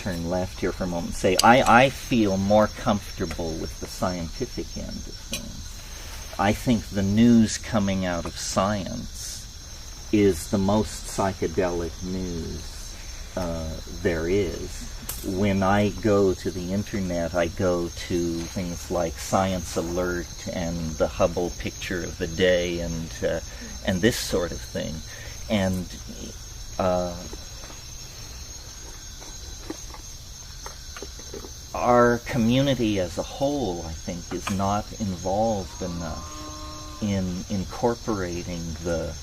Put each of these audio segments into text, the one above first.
turn left here for a moment and say I feel more comfortable with the scientific end of things. I think the news coming out of science is the most psychedelic news there is. When I go to the internet, I go to things like Science Alert and the Hubble Picture of the Day and this sort of thing. And our community as a whole, I think, is not involved enough in incorporating the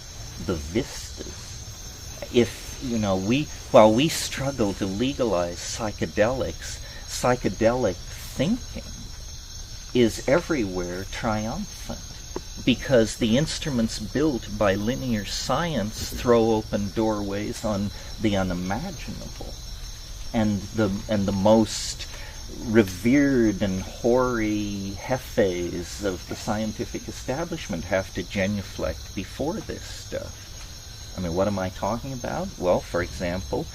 vistas. If, while we struggle to legalize psychedelics, psychedelic thinking is everywhere triumphant, because the instruments built by linear science throw open doorways on the unimaginable, and the most revered and hoary hefes of the scientific establishment have to genuflect before this stuff. I mean, what am I talking about? Well, for example,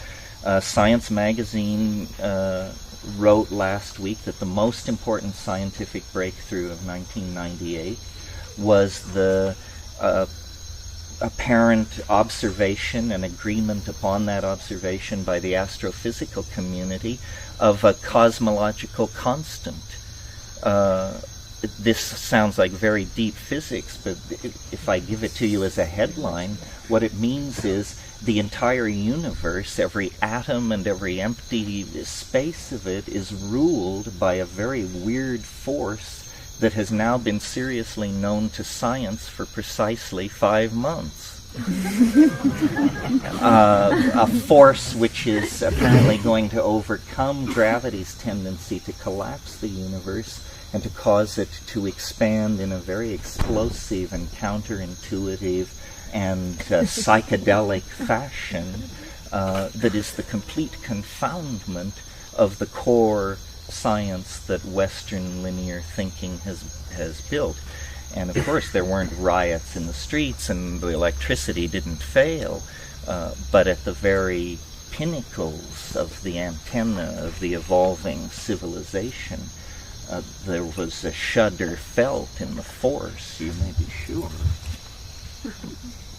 Science magazine wrote last week that the most important scientific breakthrough of 1998 was the apparent observation and agreement upon that observation by the astrophysical community of a cosmological constant. This sounds like very deep physics, but if I give it to you as a headline, what it means is the entire universe, every atom and every empty space of it, is ruled by a very weird force that has now been seriously known to science for precisely 5 months. A force which is apparently going to overcome gravity's tendency to collapse the universe and to cause it to expand in a very explosive and counterintuitive and psychedelic fashion that is the complete confoundment of the core science that Western linear thinking has built. And of course there weren't riots in the streets and the electricity didn't fail, but at the very pinnacles of the antenna of the evolving civilization, there was a shudder felt in the force, you may be sure.